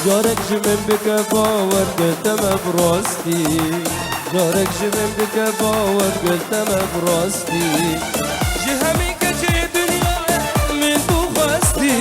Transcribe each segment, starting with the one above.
جارك جمن بك باور قلت ما براستي جارك جمن بك باور قلت ما براستي جهمي كجي دنيا من تو خستي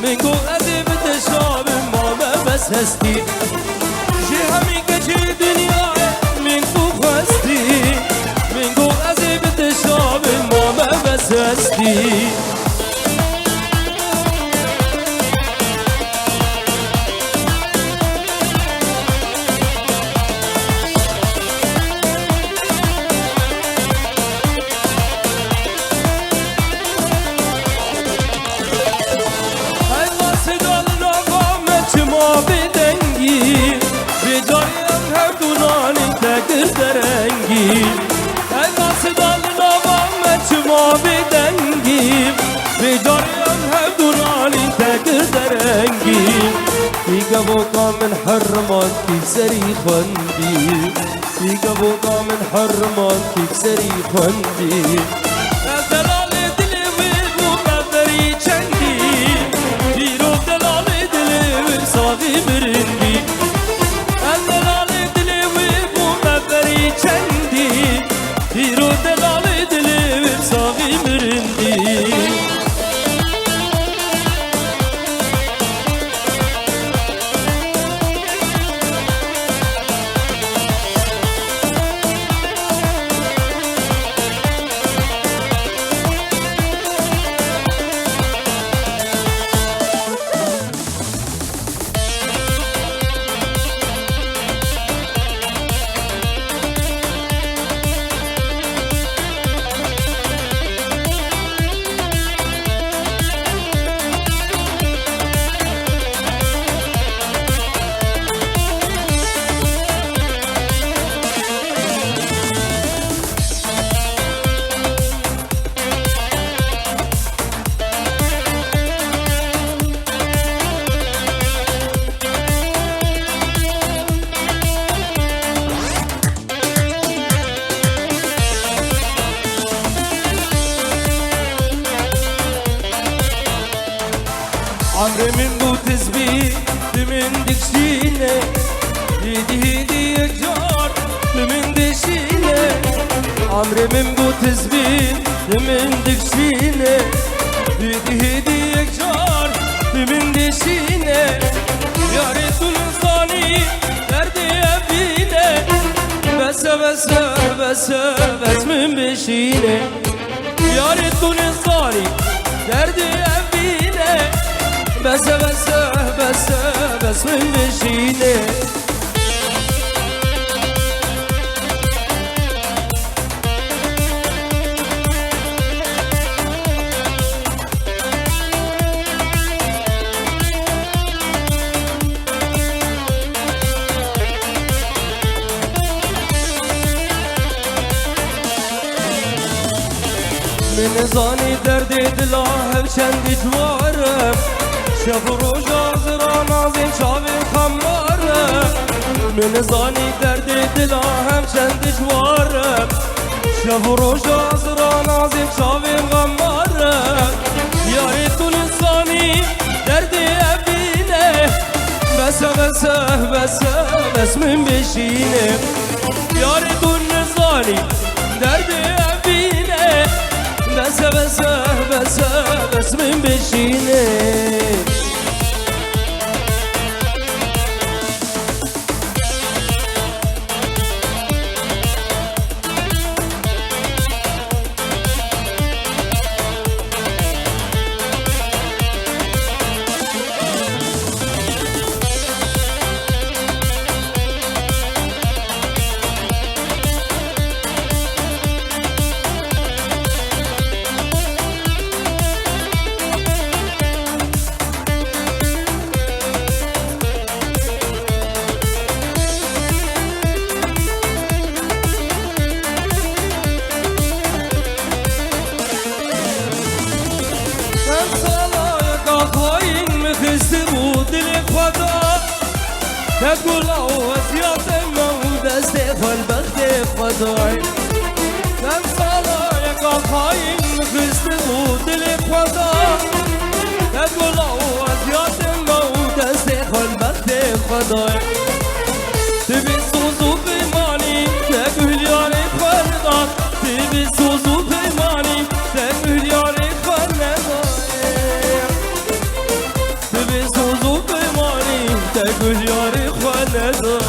من قو أدي بتشاب ما بس هستي جهمي كجي دنيا من تو خستي من قو أدي بتشاب ما بس هستي درنگی ای قصدان نوامت ما بدنگی بداریم هم دورانی تکر درنگی دیگه بوقا من حرمان تکسری خواندی دیگه بوقا من حرمان تکسری خواندی دلال دلی و مدری چندی دیرو دلال دلی و صافی برندی چندی دیرو دلال دلی و صافی مرندی عمري من بو تزبي من دكشينة هيدي يجار من دشينة عمري من بو تزبي من دكشينة هيدي يجار من دشينة يا ريت الإنساني دردي أبينة بس من بشينة يا ريت الإنساني دردي أبينة بس من بشينه من زاني دردي دلاه بچند جوارم شب و روز آزران آزین شاوی خمارم من زانی درد دلا هم چند جوارم شب و روز آزران آزین شاوی خمارم یاری تو انسانی درد ابینه بس من بشینه یاری تو انسانی درد ابینه بس من بشینه تقول وسياط الموت استقبل بختي خداي كم صلايك خاين خستموت الإخوة تقول وسياط الموت استقبل بختي خدای تبي سوزو بماني تقول ياري خردان تبي سوزو بماني تقول ياري خردان تبي سوزو بماني تقول ياري خردان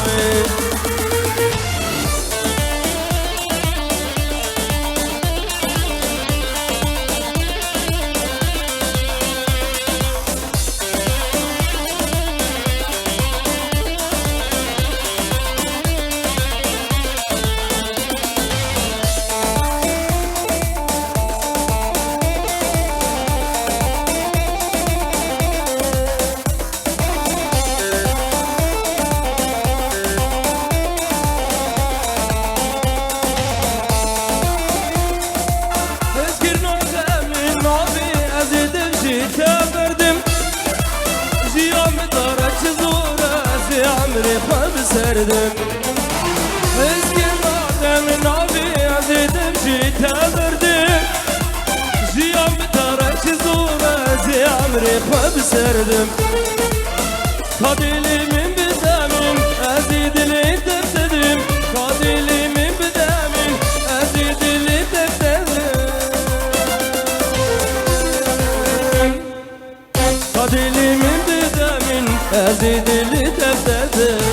عمري خواب سردم اسكن بعدم نابي عزيدم جيت بردم جيام بترك زورة زي عمري خواب سردم قادلي من بدامن ازيد لي تبتدم قادلي من بدامن ازيد لي تبتدم قادلي من بدامن ازيد لي تبتدم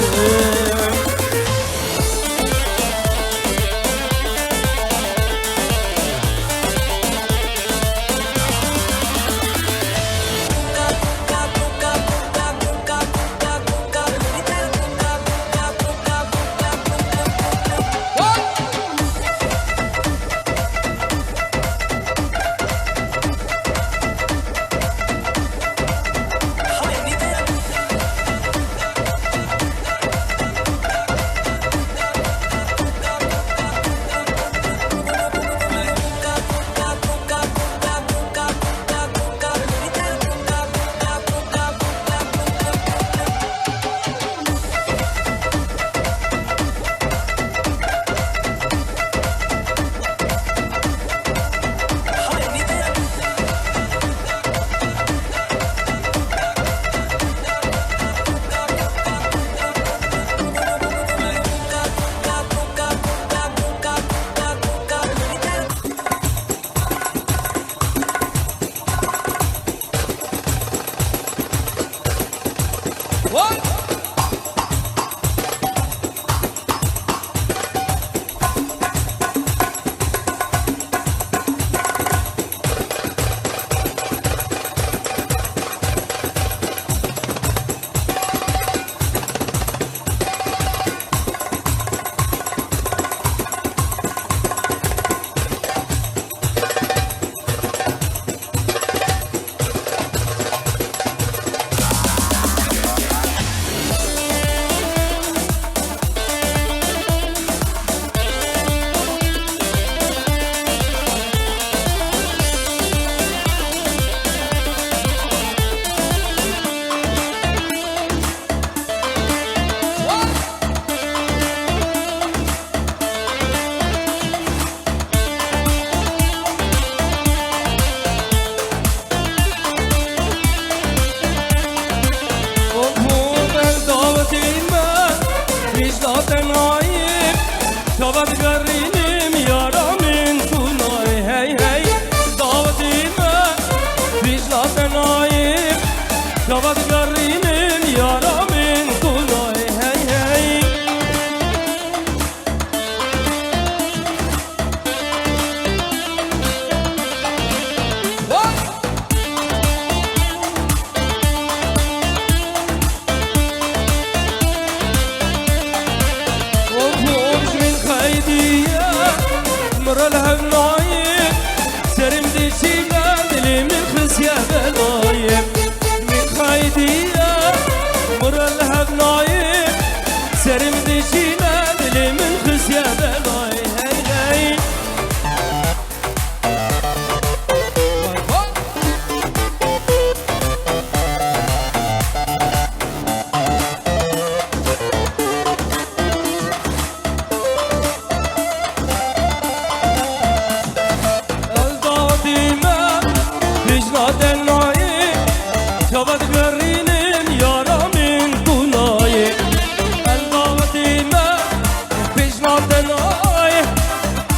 دناي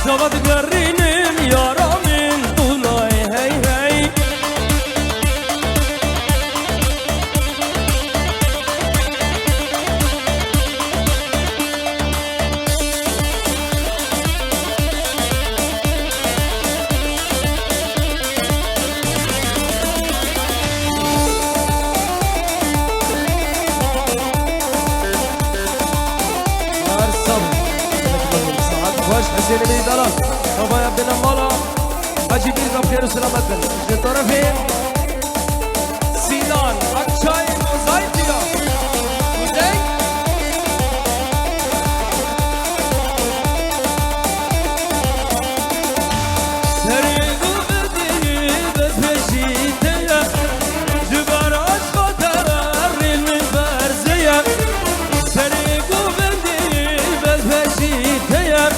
زود قرينم يارا من دوناي هي هي حسين بن دلال ربايا بن مالا حاجي بيرزا بخير وسلامة من طرفين سيدان أكشاي موزايتيا وزين تريدو بدي بتفشيتيا جبار عشقا تراري من برزيا تريدو بدي بتفشيتيا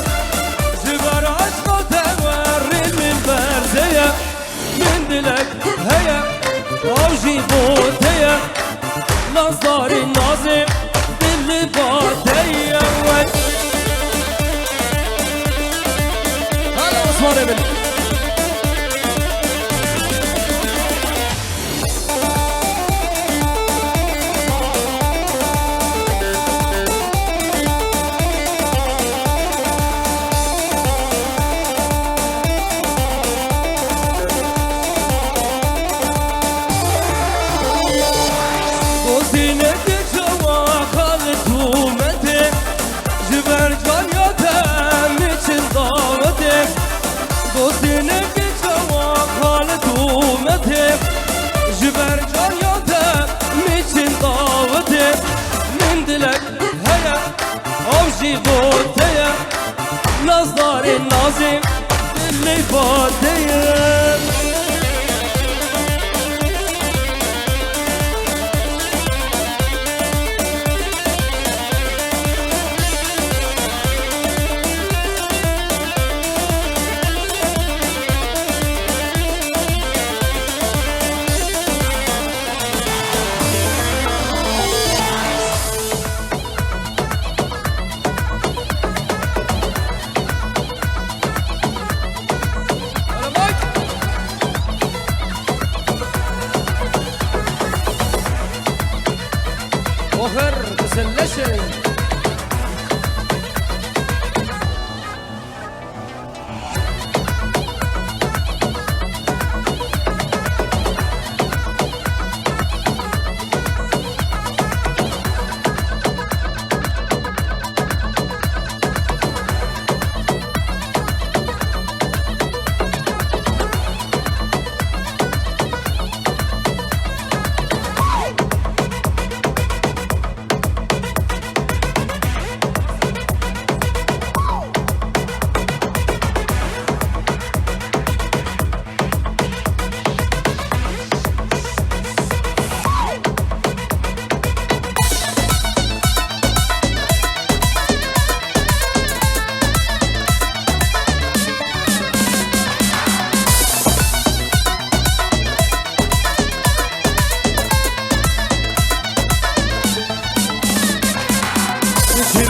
من دلك هيا اوجي بوتيا نظر الناظم باللي باتيا هلا عثمان ابن جبر جان ياده میچین داوته من دلک هیا اوجی بوته نظر نازم دلی فاته وخر تسلشي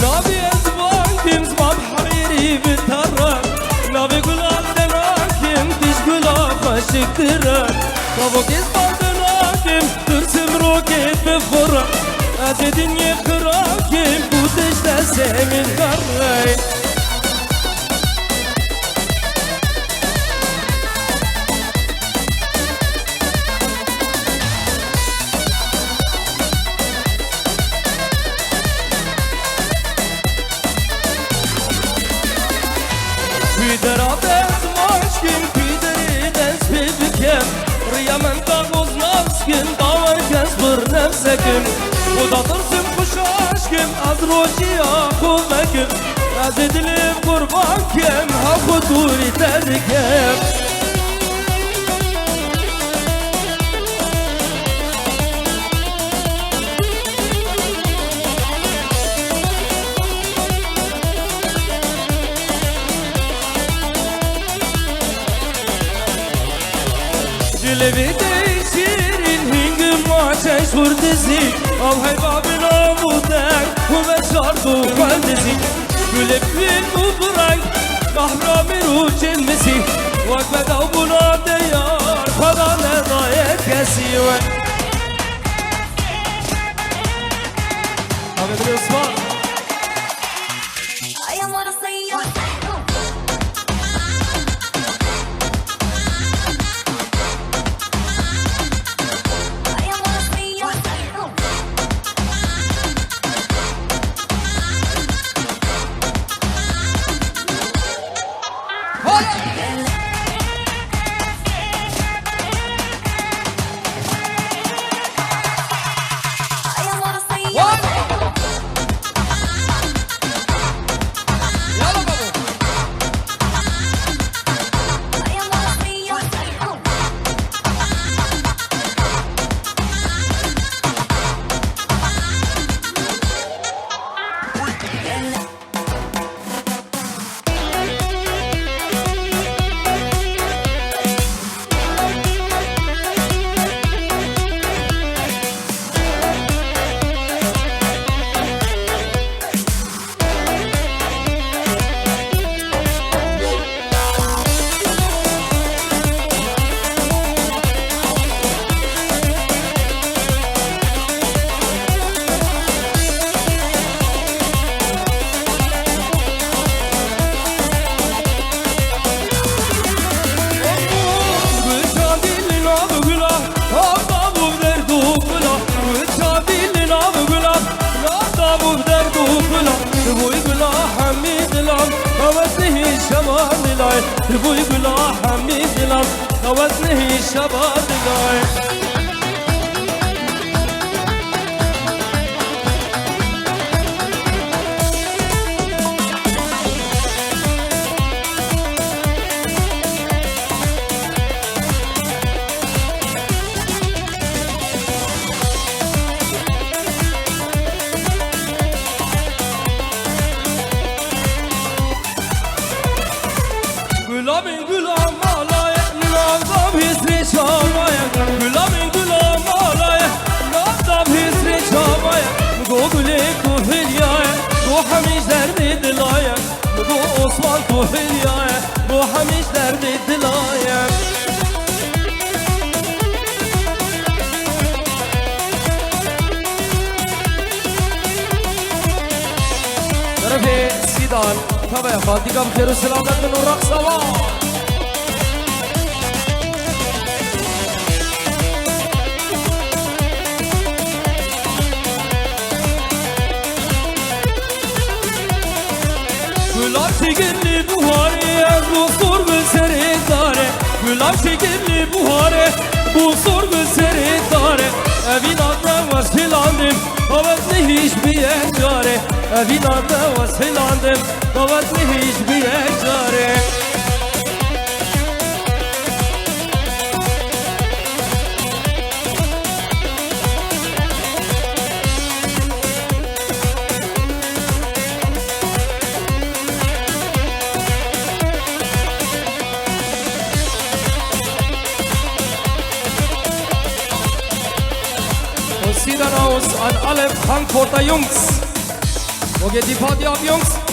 نابي أزمان كم زمان حريري بتهرب نابي قلال دناكم تش قلال خشك ترب طابو كزبان دناكم ترسم روكت بفرق أدي دنيا خراكم بودش تسامي الغرق درابت ماشكين في دريدس ببكم ريا من تغوز نفسكن داور كسبر نفسكن ودا ترسم خشاشكم از روشي اخومكم ازد لي قربانكم هاخو دوري تذكم جلبي تيسيرين هنگ ماچش وردزي او هاي بابنا مودك ومشاردو قلدزي Gülüp gül bu bırak Kahrami ruçin misi Vakbet av buna deyar Pada ne dayet kesiyor Ahmet Ali Osman I am wanna say your بوي بلا حميد لام خوتني شباب داي Gülabin gülam alaya Nazam hisri çamaya Gülabin gülam alaya Nazam hisri çamaya Go güle kuhilyaya Go hamiş derdi dilaya Go Osman kuhilyaya Go hamiş derdi dilaya Tarafi Sidan Tabii Fatika Bukheru selametin o raksa var Gülab şekilli buhariye Bu sorgu seridare Gülab şekilli buhariye Bu sorgu seridare Evin adına vasilandım Kavatlı hiçbir ekare Evin adına vasilandım Kavatlı hiçbir ekare Und sieht dann aus an alle Frankfurter Jungs. Wo geht die Party ab, Jungs?